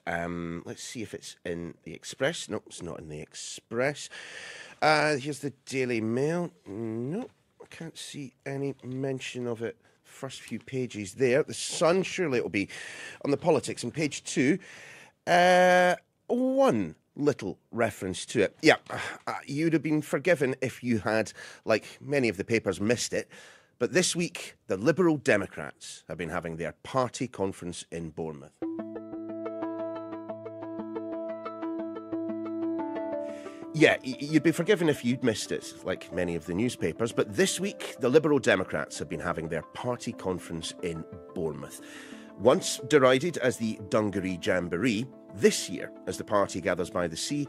Let's see if it's in the Express. No, it's not in the Express. Here's the Daily Mail. No, I can't see any mention of it. First few pages there. The Sun, surely it'll be on the politics on page 2. One little reference to it. Yeah, you'd have been forgiven if you had, like many of the papers, missed it. But this week, the Liberal Democrats have been having their party conference in Bournemouth. Yeah, you'd be forgiven if you'd missed it, like many of the newspapers, but this week, the Liberal Democrats have been having their party conference in Bournemouth. Once derided as the Dungaree Jamboree, this year, as the party gathers by the sea,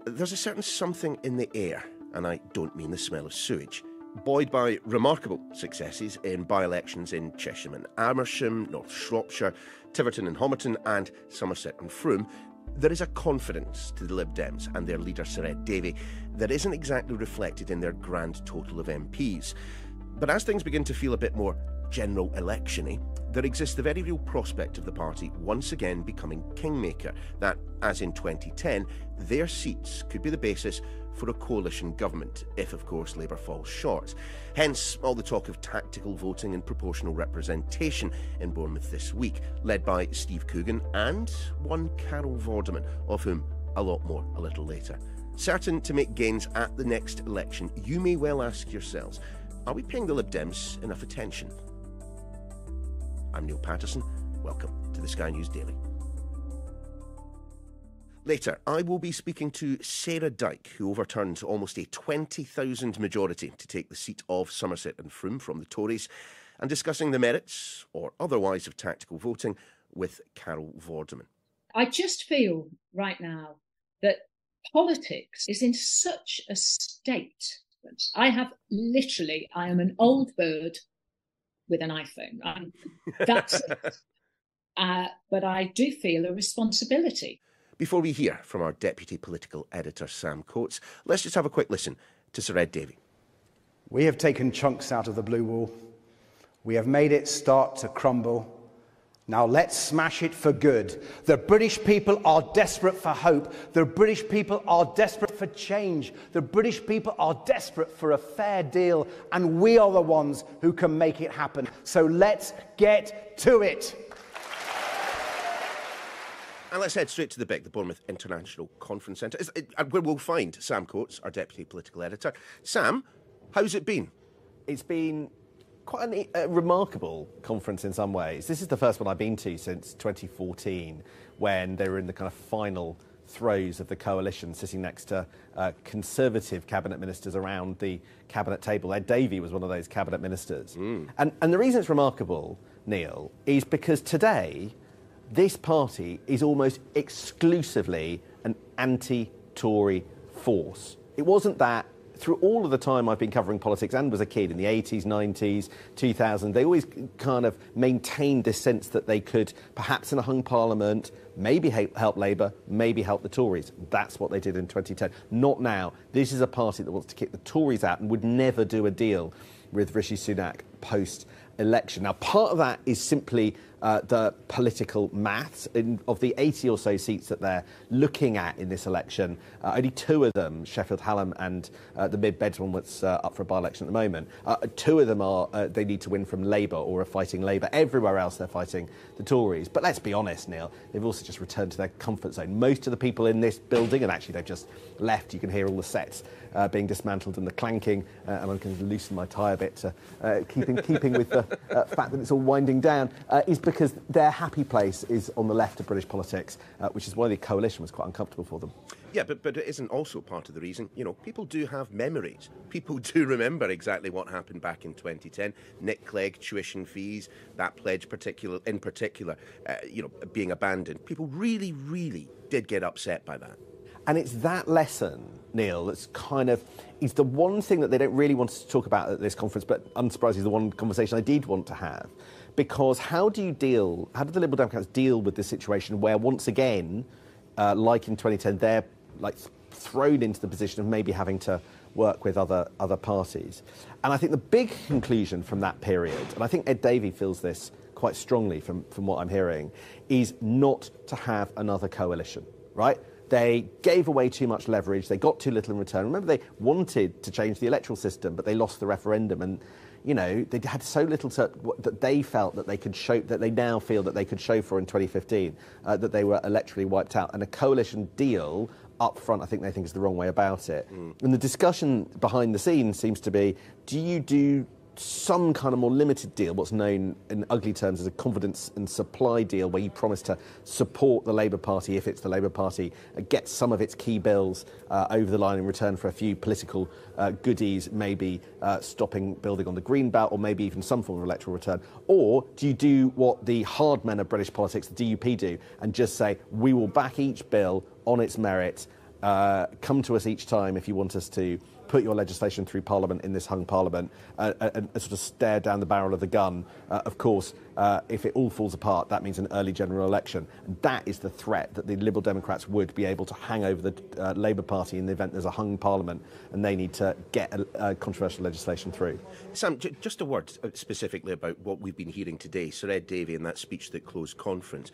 there's a certain something in the air, and I don't mean the smell of sewage. Buoyed by remarkable successes in by-elections in Chesham and Amersham, North Shropshire, Tiverton and Somerton, and Somerset and Frome, there is a confidence to the Lib Dems and their leader Sir Ed Davey that isn't exactly reflected in their grand total of MPs. But as things begin to feel a bit more general election-y, there exists the very real prospect of the party once again becoming kingmaker, that, as in 2010, their seats could be the basis for a coalition government, if of course Labour falls short. Hence all the talk of tactical voting and proportional representation in Bournemouth this week, led by Steve Coogan and one Carol Vorderman, of whom a lot more a little later. Certain to make gains at the next election, you may well ask yourselves, are we paying the Lib Dems enough attention? I'm Niall Paterson. Welcome to the Sky News Daily. Later, I will be speaking to Sarah Dyke, who overturned almost a 20,000 majority to take the seat of Somerset and Frome from the Tories, and discussing the merits, or otherwise, of tactical voting with Carol Vorderman. I just feel right now that politics is in such a state. I am an old bird with an iPhone. That's it. But I do feel a responsibility. Before we hear from our Deputy Political Editor, Sam Coates, let's just have a quick listen to Sir Ed Davey. We have taken chunks out of the blue wall. We have made it start to crumble. Now let's smash it for good. The British people are desperate for hope. The British people are desperate for change. The British people are desperate for a fair deal. And we are the ones who can make it happen. So let's get to it. And let's head straight to the big, the Bournemouth International Conference Centre, where we'll find Sam Coates, our Deputy Political Editor. Sam, how's it been? It's been quite a remarkable conference in some ways. This is the first one I've been to since 2014, when they were in the kind of final throes of the coalition, sitting next to Conservative cabinet ministers around the cabinet table. Ed Davey was one of those cabinet ministers. And the reason it's remarkable, Neil, is because today this party is almost exclusively an anti-Tory force. It wasn't that. Through all of the time I've been covering politics and was a kid in the 80s, 90s, 2000, they always kind of maintained this sense that they could, perhaps in a hung parliament, maybe help Labour, maybe help the Tories. That's what they did in 2010. Not now. This is a party that wants to kick the Tories out and would never do a deal with Rishi Sunak post-election. Now, part of that is simply the political maths. Of the 80 or so seats that they're looking at in this election, only 2 of them, Sheffield Hallam and the Mid-Beds one that's up for a by-election at the moment, 2 of them are they need to win from Labour or are fighting Labour. Everywhere else they're fighting the Tories. But let's be honest, Neil, they've also just returned to their comfort zone. Most of the people in this building, and actually they've just left, you can hear all the sets being dismantled and the clanking, and I'm going to loosen my tie a bit to keeping with the fact that it's all winding down, is because their happy place is on the left of British politics, which is why the coalition was quite uncomfortable for them. Yeah, but it isn't also part of the reason. You know, people do have memories. People do remember exactly what happened back in 2010. Nick Clegg, tuition fees, that pledge in particular, being abandoned. People really, really did get upset by that. And it's that lesson, Neil, that's is the one thing that they don't really want us to talk about at this conference, but unsurprisingly, the one conversation I did want to have. Because how do the Liberal Democrats deal with this situation where, once again, like in 2010, they're thrown into the position of maybe having to work with other parties? And I think the big conclusion from that period, and I think Ed Davey feels this quite strongly from what I'm hearing, is not to have another coalition, right? They gave away too much leverage. They got too little in return. Remember, they wanted to change the electoral system, but they lost the referendum. And, you know, they had so little that they felt that they could show, that they now feel that they could show for in 2015, that they were electorally wiped out. And a coalition deal up front, I think they think is the wrong way about it. And the discussion behind the scenes seems to be, do you do some kind of more limited deal, what's known in ugly terms as a confidence and supply deal, where you promise to support the Labour Party if it's the Labour Party, get some of its key bills over the line in return for a few political goodies, maybe stopping building on the green belt, or maybe even some form of electoral return? Or do you do what the hard men of British politics, the DUP, do, and just say, we will back each bill on its merit, come to us each time if you want us to put your legislation through Parliament in this hung Parliament, and sort of stare down the barrel of the gun. Of course, if it all falls apart, that means an early general election. And that is the threat that the Liberal Democrats would be able to hang over the Labour Party in the event there's a hung Parliament and they need to get controversial legislation through. Sam, just a word specifically about what we've been hearing today. Sir Ed Davey in that speech that closed conference.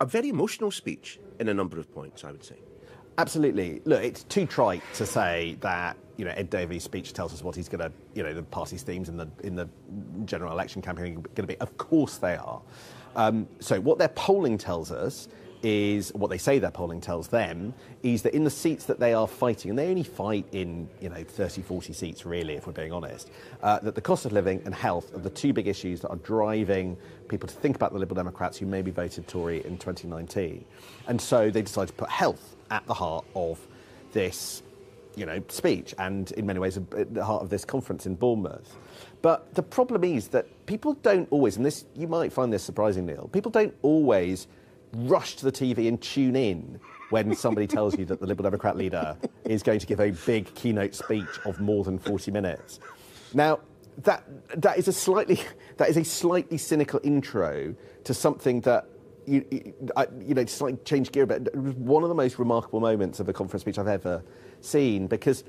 A very emotional speech in a number of points, I would say. Absolutely. Look, it's too trite to say that, you know, Ed Davey's speech tells us what he's going to, you know, the party's themes in the general election campaign are going to be. Of course they are. So what their polling tells us is, what they say their polling tells them, is that in the seats that they are fighting, and they only fight in, you know, 30, 40 seats really, if we're being honest, that the cost of living and health are the two big issues that are driving people to think about the Liberal Democrats who maybe voted Tory in 2019. And so they decided to put health at the heart of this, you know, speech, and in many ways at the heart of this conference in Bournemouth. But the problem is that people don't always, and this, you might find this surprising, Neil, people don't always rush to the TV and tune in when somebody tells you that the Liberal Democrat leader is going to give a big keynote speech of more than 40 minutes. Now, that is a slightly cynical intro to something that, you know, just like change gear a bit. It was one of the most remarkable moments of a conference speech I've ever seen, because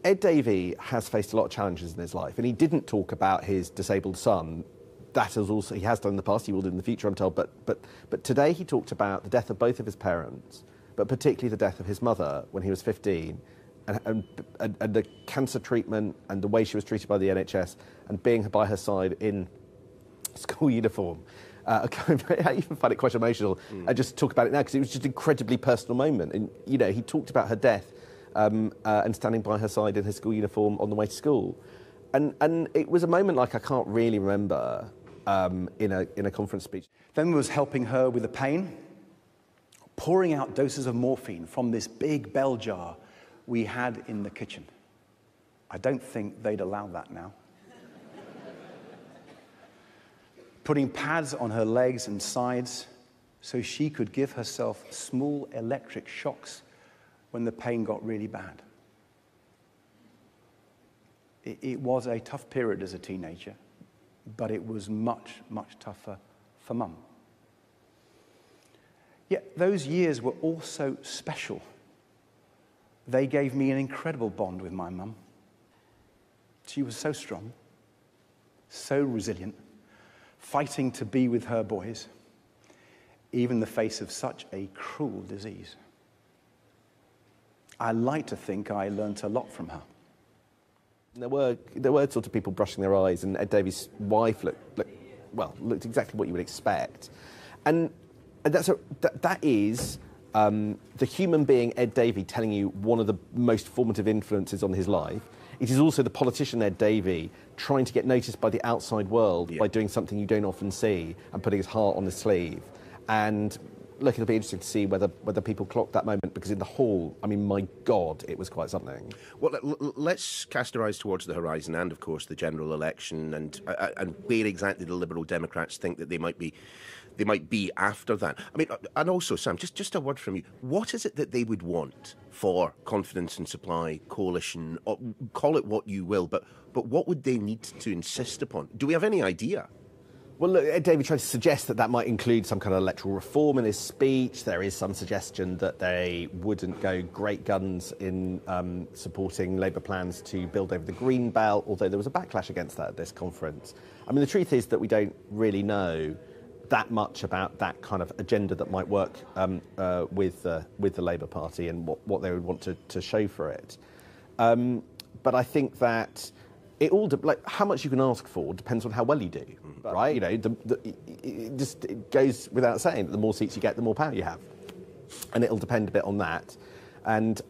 Ed Davey has faced a lot of challenges in his life, and he didn't talk about his disabled son. That is also, he has done in the past, he will do in the future, I'm told, but today he talked about the death of both of his parents, but particularly the death of his mother when he was 15, and the cancer treatment and the way she was treated by the NHS, and being by her side in school uniform. I even find it quite emotional. I just talk about it now because it was just an incredibly personal moment. And, you know, he talked about her death and standing by her side in her school uniform on the way to school. And it was a moment like I can't really remember in a conference speech. Then was helping her with the pain, pouring out doses of morphine from this big bell jar we had in the kitchen. I don't think they'd allow that now. Putting pads on her legs and sides so she could give herself small electric shocks when the pain got really bad. It was a tough period as a teenager, but it was much, much tougher for Mum. Yet those years were also special. They gave me an incredible bond with my Mum. She was so strong, so resilient, fighting to be with her boys, even in the face of such a cruel disease. I like to think I learnt a lot from her. There were sort of people brushing their eyes, and Ed Davey's wife looked exactly what you would expect. And that is the human being Ed Davey telling you one of the most formative influences on his life. It is also the politician Ed Davey trying to get noticed by the outside world by doing something you don't often see and putting his heart on his sleeve. And look, it'll be interesting to see whether people clock that moment, because in the hall, I mean, my God, it was quite something. Well, let's cast our eyes towards the horizon and, of course, the general election and where exactly the Liberal Democrats think that they might be after that. I mean, and also, Sam, just a word from you. What is it that they would want for confidence and supply, coalition, or call it what you will, but what would they need to insist upon? Do we have any idea? Well, look, Ed Davey tried to suggest that that might include some kind of electoral reform in his speech. There is some suggestion that they wouldn't go great guns in supporting Labour plans to build over the Green Belt, although there was a backlash against that at this conference. I mean, the truth is that we don't really know that much about that kind of agenda that might work with the Labour Party and what they would want to show for it. But I think that it all like how much you can ask for depends on how well you do, right? You know, it goes without saying that the more seats you get, the more power you have, and it'll depend a bit on that. And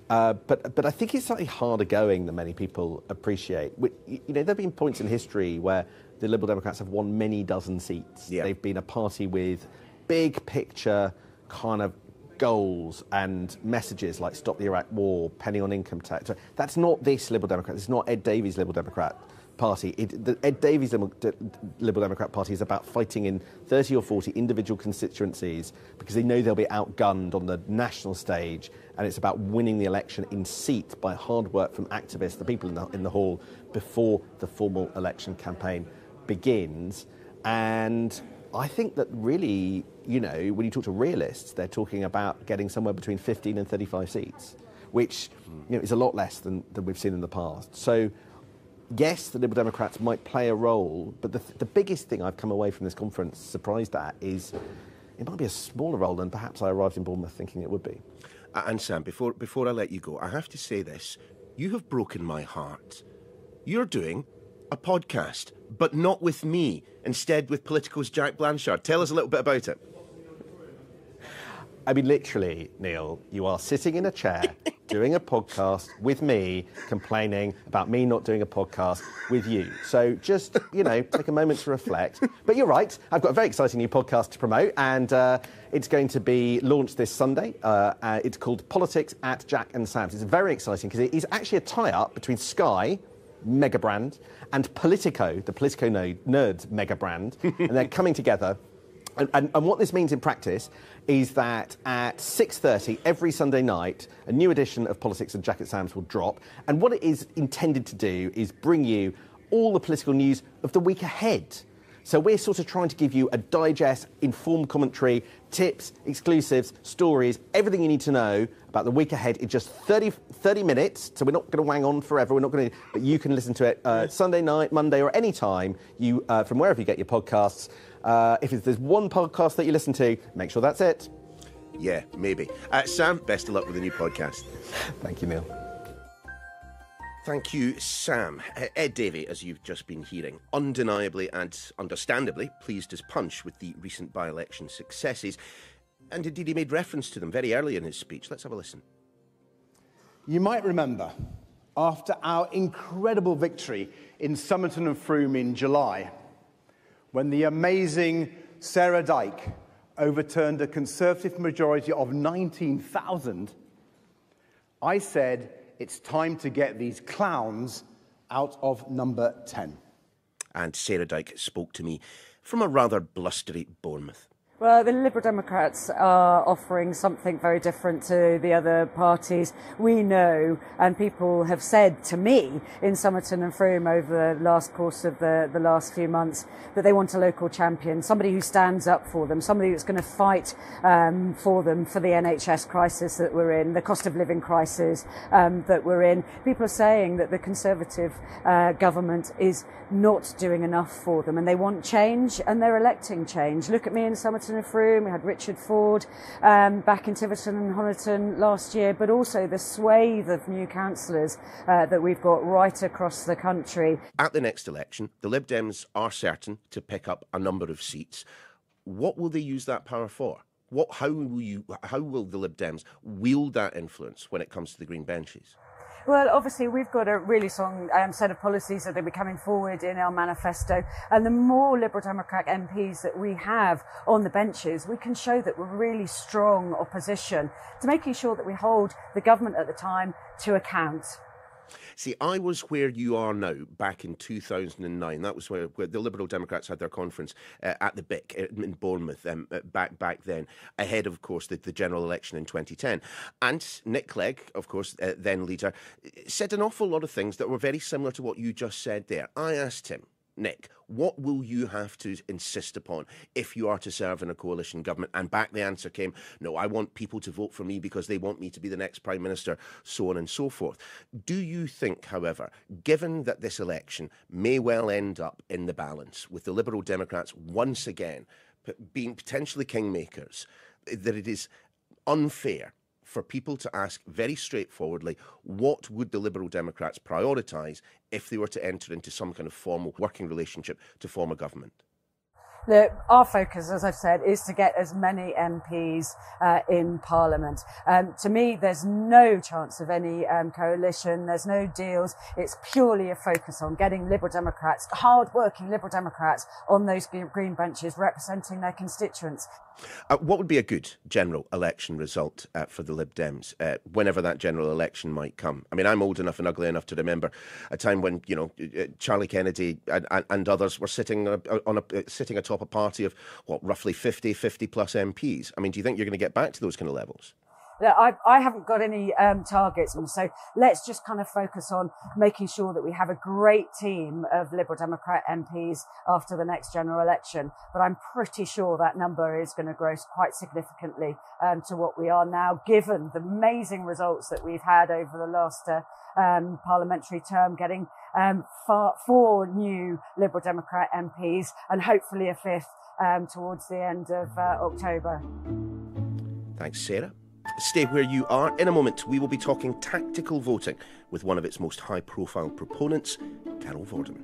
but I think it's slightly harder going than many people appreciate. You know, there've been points in history where the Liberal Democrats have won many dozen seats. Yeah. They've been a party with big picture kind of goals and messages like stop the Iraq war, penny on income tax. That's not this Liberal Democrat. It's not Ed Davey's Liberal Democrat Party. Ed Davey's Liberal Democrat Party is about fighting in 30 or 40 individual constituencies because they know they'll be outgunned on the national stage, and it's about winning the election in seat by hard work from activists, the people in the hall, before the formal election campaign begins. And I think that really, you know, when you talk to realists, they're talking about getting somewhere between 15 and 35 seats, which, you know, is a lot less than we've seen in the past. So, yes, the Liberal Democrats might play a role, but the biggest thing I've come away from this conference surprised at is it might be a smaller role than perhaps I arrived in Bournemouth thinking it would be. And Sam, before I let you go, I have to say this. You have broken my heart. You're doing a podcast, but not with me, instead with Politico's Jack Blanchard. Tell us a little bit about it. I mean, literally, Neil, you are sitting in a chair doing a podcast with me, complaining about me not doing a podcast with you. So just, you know, take a moment to reflect. But you're right, I've got a very exciting new podcast to promote, and it's going to be launched this Sunday. It's called Politics at Jack and Sam's. It's very exciting because it is actually a tie-up between Sky, mega brand, and Politico, the Politico Nerds mega brand, and they're coming together. And what this means in practice is that at 6:30 every Sunday night, a new edition of Politics and Jack and Sam's will drop. And what it is intended to do is bring you all the political news of the week ahead. So we're sort of trying to give you a digest, informed commentary, tips, exclusives, stories, everything you need to know about the week ahead in just 30 minutes. So we're not going to wang on forever. We're not going to, but you can listen to it Sunday night, Monday, or any time you from wherever you get your podcasts. If there's one podcast that you listen to, make sure that's it. Yeah, maybe. Sam, best of luck with the new podcast. Thank you, Neil. Thank you, Sam. Ed Davey, as you've just been hearing, undeniably and understandably pleased as punch with the recent by-election successes. And indeed, he made reference to them very early in his speech. Let's have a listen. You might remember, after our incredible victory in Somerton and Frome in July, when the amazing Sir Dyke overturned a Conservative majority of 19,000, I said, it's time to get these clowns out of number 10. And Sarah Dyke spoke to me from a rather blustery Bournemouth. Well, the Liberal Democrats are offering something very different to the other parties. We know, and people have said to me in Somerton and Frome over the last course of the last few months, that they want a local champion, somebody who stands up for them, somebody who's going to fight for them, for the NHS crisis that we're in, the cost of living crisis that we're in. People are saying that the Conservative government is not doing enough for them, and they want change, and they're electing change. Look at me in Somerton and Frome. We had Richard Ford back in Tiverton and Honiton last year, but also the swathe of new councillors that we've got right across the country. At the next election, the Lib Dems are certain to pick up a number of seats. What will they use that power for? How will the Lib Dems wield that influence when it comes to the Green benches? Well, obviously, we've got a really strong set of policies that they'll be coming forward in our manifesto. And the more Liberal Democrat MPs that we have on the benches, we can show that we're really strong opposition to making sure that we hold the government at the time to account. See, I was where you are now back in 2009. That was where the Liberal Democrats had their conference at the BIC in Bournemouth back then, ahead, of course, the general election in 2010. And Nick Clegg, of course, then leader, said an awful lot of things that were very similar to what you just said there. I asked him, Nick, what will you have to insist upon if you are to serve in a coalition government? And back the answer came, no, I want people to vote for me because they want me to be the next Prime Minister, so on and so forth. Do you think, however, given that this election may well end up in the balance with the Liberal Democrats once again being potentially kingmakers, that it is unfair for people to ask very straightforwardly, what would the Liberal Democrats prioritise if they were to enter into some kind of formal working relationship to form a government? Our focus, as I've said, is to get as many MPs in Parliament. To me, there's no chance of any coalition. There's no deals. It's purely a focus on getting Liberal Democrats, hard-working Liberal Democrats, on those green benches representing their constituents. What would be a good general election result for the Lib Dems, whenever that general election might come? I mean, I'm old enough and ugly enough to remember a time when, you know, Charlie Kennedy and others were sitting atop a party of, what, roughly 50 plus MPs. I mean, do you think you're going to get back to those kind of levels? I haven't got any targets, and so let's just kind of focus on making sure that we have a great team of Liberal Democrat MPs after the next general election. But I'm pretty sure that number is going to grow quite significantly to what we are now, given the amazing results that we've had over the last parliamentary term, getting 4 new Liberal Democrat MPs and hopefully a 5th towards the end of October. Thanks, Sarah. Stay where you are. In a moment, we will be talking tactical voting with one of its most high-profile proponents, Carol Vorderman.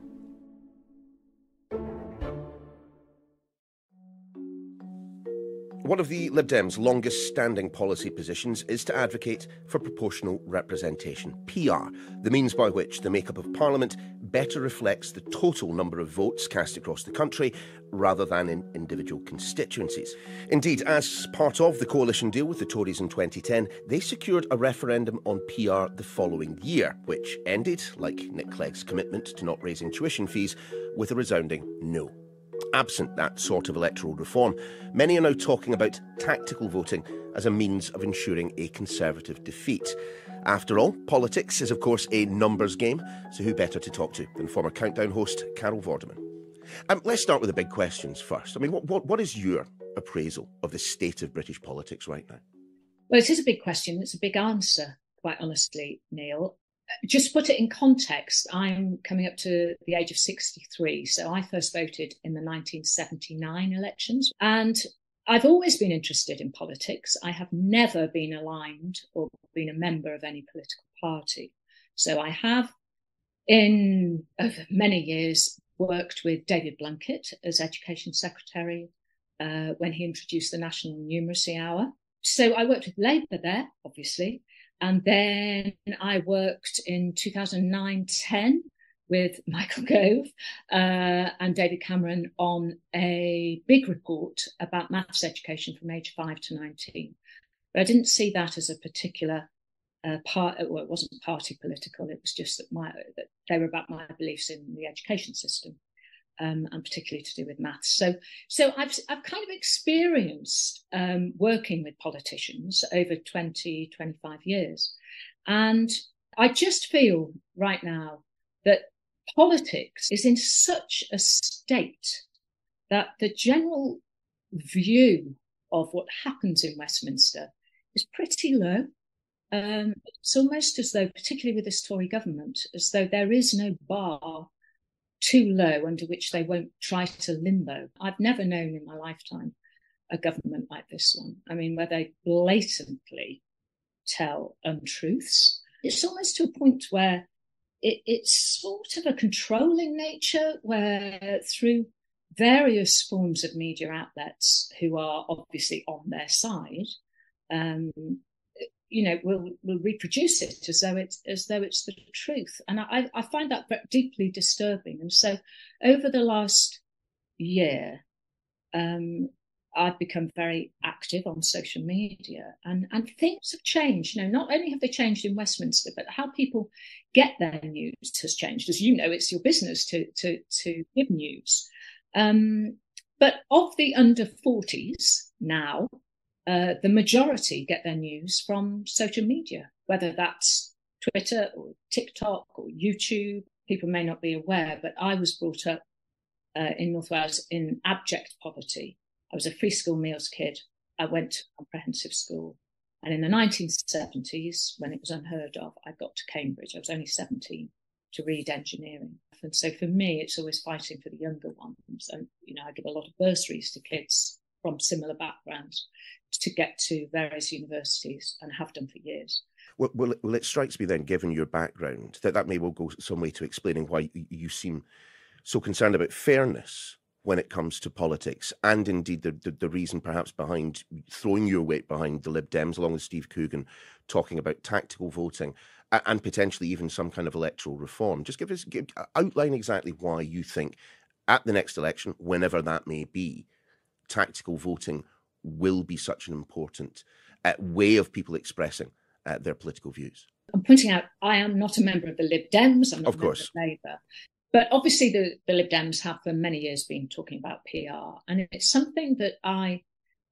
One of the Lib Dems' longest-standing policy positions is to advocate for proportional representation, PR, the means by which the makeup of Parliament better reflects the total number of votes cast across the country rather than in individual constituencies. Indeed, as part of the coalition deal with the Tories in 2010, they secured a referendum on PR the following year, which ended, like Nick Clegg's commitment to not raising tuition fees, with a resounding no. Absent that sort of electoral reform, many are now talking about tactical voting as a means of ensuring a Conservative defeat. After all, politics is of course a numbers game, so who better to talk to than former Countdown host Carol Vorderman? Let's start with the big questions first. I mean, what is your appraisal of the state of British politics right now? Well, it is a big question. It's a big answer, quite honestly, Neil. Just to put it in context, I'm coming up to the age of 63. So I first voted in the 1979 elections. And I've always been interested in politics. I have never been aligned or been a member of any political party. So I have, over many years, worked with David Blunkett as Education Secretary when he introduced the National Numeracy Hour. So I worked with Labour there, obviously. And then I worked in 2009-10 with Michael Gove and David Cameron on a big report about maths education from age 5 to 19. But I didn't see that as a particular part. Well, it wasn't party political. It was just that they were about my beliefs in the education system. And particularly to do with maths. So I've kind of experienced working with politicians over 20, 25 years. And I just feel right now that politics is in such a state that the general view of what happens in Westminster is pretty low. It's almost as though, particularly with this Tory government, as though there is no bar too low under which they won't try to limbo. I've never known in my lifetime a government like this one. I mean, where they blatantly tell untruths. It's almost to a point where it's sort of a controlling nature, where through various forms of media outlets who are obviously on their side, will reproduce it as though it's the truth. And I find that deeply disturbing. And so over the last year, I've become very active on social media, and things have changed. Not only have they changed in Westminster, but how people get their news has changed. As you know, it's your business to give news. But of the under 40s now, the majority get their news from social media, whether that's Twitter or TikTok or YouTube. People may not be aware, but I was brought up in North Wales in abject poverty. I was a free school meals kid. I went to comprehensive school. And in the 1970s, when it was unheard of, I got to Cambridge. I was only 17 to read engineering. And so for me, it's always fighting for the younger ones. And, I give a lot of bursaries to kids from similar backgrounds to get to various universities and have done for years. Well, it strikes me then, given your background, that may well go some way to explaining why you seem so concerned about fairness when it comes to politics, and indeed the reason perhaps behind throwing your weight behind the Lib Dems, along with Steve Coogan, talking about tactical voting and potentially even some kind of electoral reform. Just outline exactly why you think at the next election, whenever that may be, tactical voting will be such an important way of people expressing their political views. I'm pointing out I am not a member of the Lib Dems. I'm not a member of Labour. But obviously the Lib Dems have for many years been talking about PR. And it's something that I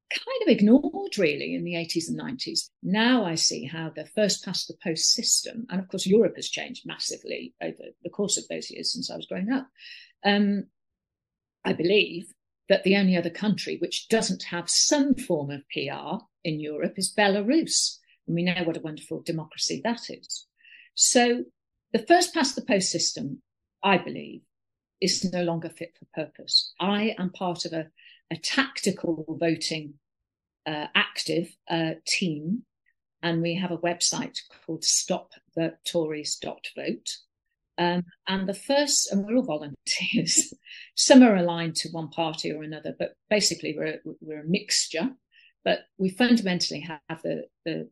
kind of ignored really in the 80s and 90s. Now I see how the first past the post system, and of course Europe has changed massively over the course of those years since I was growing up. I believe that the only other country which doesn't have some form of PR in Europe is Belarus. And we know what a wonderful democracy that is. So the first past the post system, I believe, is no longer fit for purpose. I am part of a tactical voting active team, and we have a website called stopthetories.vote. And we're all volunteers. Some are aligned to one party or another, but basically we're a mixture. But we fundamentally have the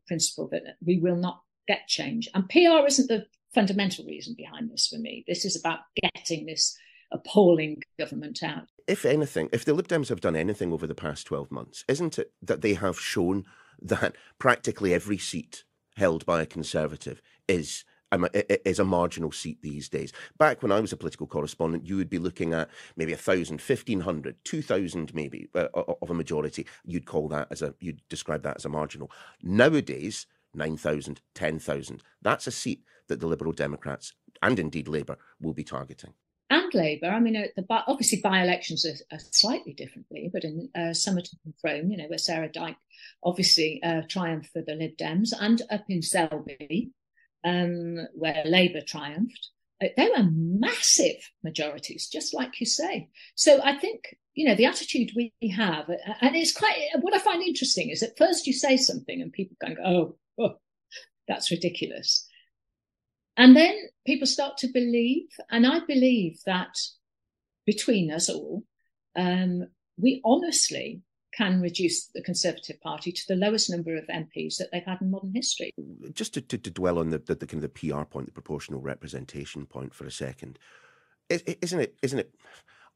principle that we will not get change. And PR isn't the fundamental reason behind this for me. This is about getting this appalling government out. If anything, if the Lib Dems have done anything over the past 12 months, isn't it that they have shown that practically every seat held by a Conservative is a marginal seat these days? Back when I was a political correspondent, you would be looking at maybe 1,000, 1,500, 2,000 maybe of a majority. You'd describe that as a marginal. Nowadays, 9,000, 10,000. That's a seat that the Liberal Democrats and indeed Labour will be targeting. And Labour, I mean, obviously by-elections are slightly differently, but in Somerton and Frome, where Sir Ed Davey obviously triumphed for the Lib Dems, and up in Selby, where Labour triumphed, they were massive majorities, just like you say. So I think, the attitude we have, and it's quite, what I find interesting is at first you say something and people kind of go, oh, that's ridiculous. And then people start to believe, and I believe that between us all, we honestly can reduce the Conservative Party to the lowest number of MPs that they've had in modern history. Just to dwell on the kind of the PR point, the proportional representation point for a second, isn't it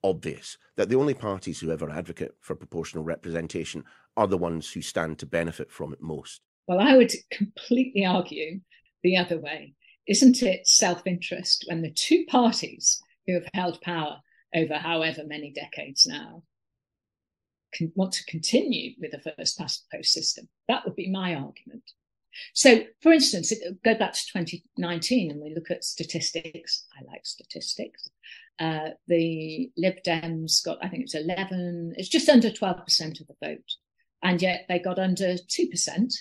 obvious that the only parties who ever advocate for proportional representation are the ones who stand to benefit from it most? Well, I would completely argue the other way. Isn't it self-interest when the two parties who have held power over however many decades now want to continue with the first past the post system? That would be my argument. So, for instance, go back to 2019 and we look at statistics. I like statistics. The Lib Dems got, I think it's just under 12% of the vote. And yet they got under 2%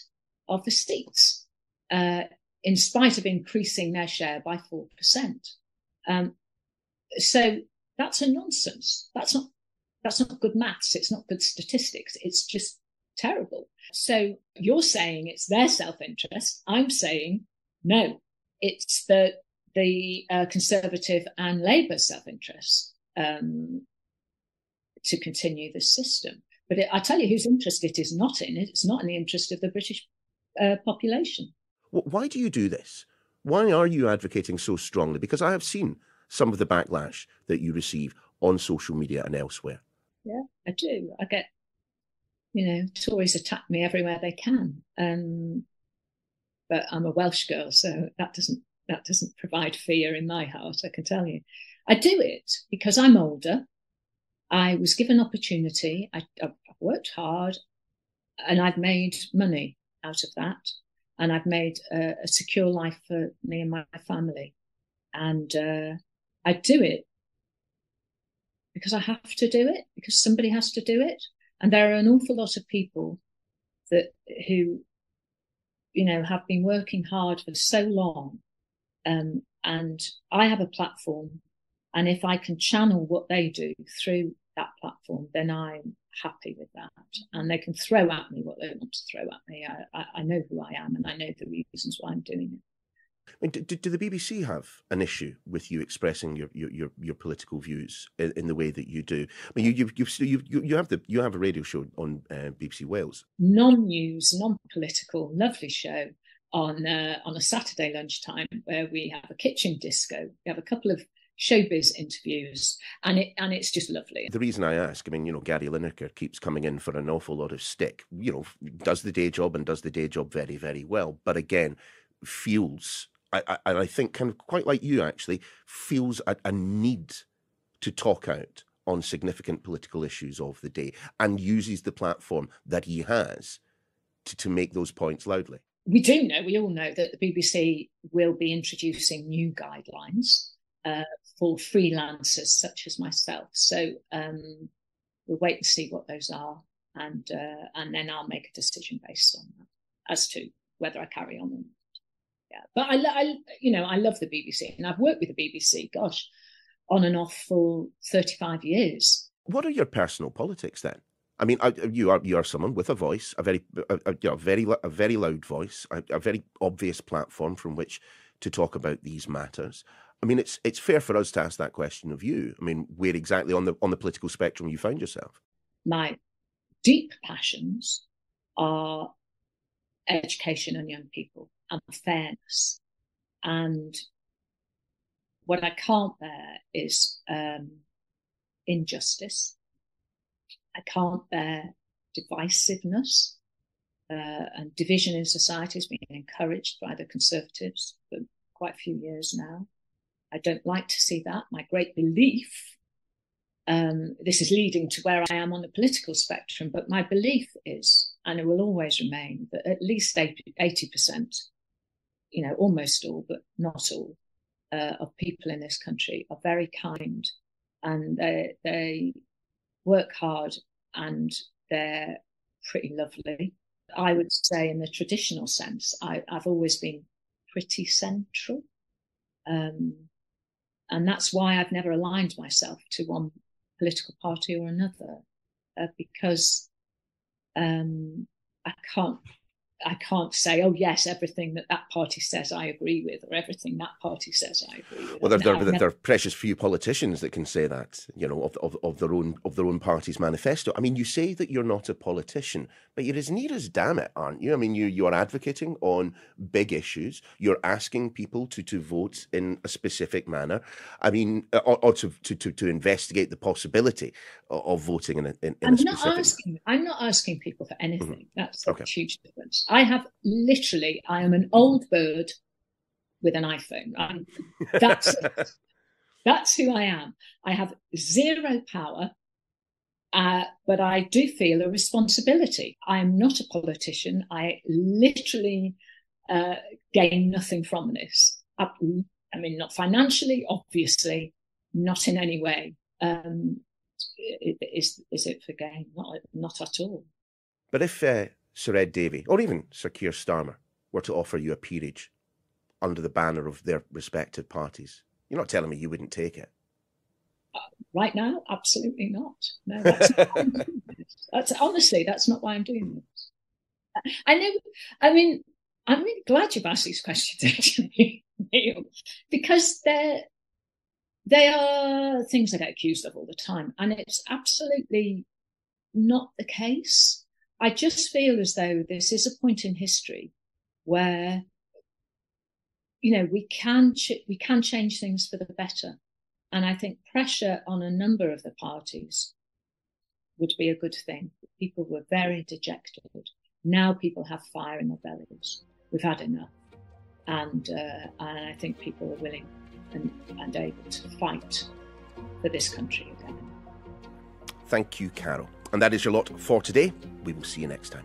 of the seats, in spite of increasing their share by 4%. So that's a nonsense. That's not good maths. It's not good statistics. It's just terrible. So you're saying it's their self-interest. I'm saying no, it's the Conservative and Labour self-interest to continue this system. But I tell you whose interest it is not in. It's not in the interest of the British population. Why do you do this? Why are you advocating so strongly? Because I have seen some of the backlash that you receive on social media and elsewhere. Yeah, I do. I get, Tories attack me everywhere they can. But I'm a Welsh girl, so that doesn't provide fear in my heart, I can tell you. I do it because I'm older. I was given opportunity. I've worked hard, and I've made money out of that. And I've made a secure life for me and my family. And I do it because I have to do it, because somebody has to do it. And there are an awful lot of people who, you know, have been working hard for so long. And I have a platform. And if I can channel what they do through that platform, then I'm happy with that. And they can throw at me what they want to throw at me. I know who I am, and I know the reasons why I'm doing it. I mean, do the BBC have an issue with you expressing your political views in the way that you do? I mean, you have a radio show on BBC Wales, non-news, non-political, lovely show on a Saturday lunchtime where we have a kitchen disco. We have a couple of showbiz interviews, and it's just lovely. The reason I ask, I mean, you know, Gary Lineker keeps coming in for an awful lot of stick. You know, does the day job and does the day job very, very well. But again, feels. I think, kind of quite like you actually, feels a need to talk out on significant political issues of the day and uses the platform that he has to make those points loudly. We all know that the BBC will be introducing new guidelines for freelancers such as myself. So we'll wait and see what those are, and then I'll make a decision based on that as to whether I carry on or not. Yeah, but I love the BBC, and I've worked with the BBC, gosh, on and off for 35 years. What are your personal politics then? I mean, you are someone with a voice, a very loud voice, a very obvious platform from which to talk about these matters. I mean, it's fair for us to ask that question of you. I mean, where exactly on the political spectrum you find yourself? My deep passions are education and young people and fairness. And what I can't bear is injustice. I can't bear divisiveness, and division in society has been encouraged by the Conservatives for quite a few years now. I don't like to see that. My great belief, this is leading to where I am on the political spectrum, but my belief is, and it will always remain, that at least 80%, you know, almost all, but not all, of people in this country are very kind, and they work hard, and they're pretty lovely. I would say in the traditional sense, I've always been pretty central. And that's why I've never aligned myself to one political party or another, because I can't say, oh yes, everything that party says I agree with, or everything that party says I agree with. Well, there are precious few politicians that can say that, you know, of their own party's manifesto. I mean, you say that you're not a politician, but you're as near as damn it, aren't you? I mean, you are advocating on big issues. You're asking people to vote in a specific manner. I mean, or to investigate the possibility of voting in a specific. I'm not asking people for anything. Mm-hmm. That's a huge difference. I am an old bird with an iPhone. That's who I am. I have zero power, but I do feel a responsibility. I am not a politician. I literally gain nothing from this. I mean, not financially, obviously, not in any way. Is it for gain? Not at all. But if Sir Ed Davey, or even Sir Keir Starmer, were to offer you a peerage under the banner of their respective parties, you're not telling me you wouldn't take it? Right now, absolutely not. No, that's not why I'm doing this. Honestly, that's not why I'm doing this. I know. I mean, I'm really glad you've asked these questions, actually, Neil, because they are things I get accused of all the time, and it's absolutely not the case. I just feel as though this is a point in history where, you know, we can change things for the better. And I think pressure on a number of the parties would be a good thing. People were very dejected. Now people have fire in their bellies. We've had enough. And I think people are willing and able to fight for this country again. Thank you, Carol. And that is your lot for today. We will see you next time.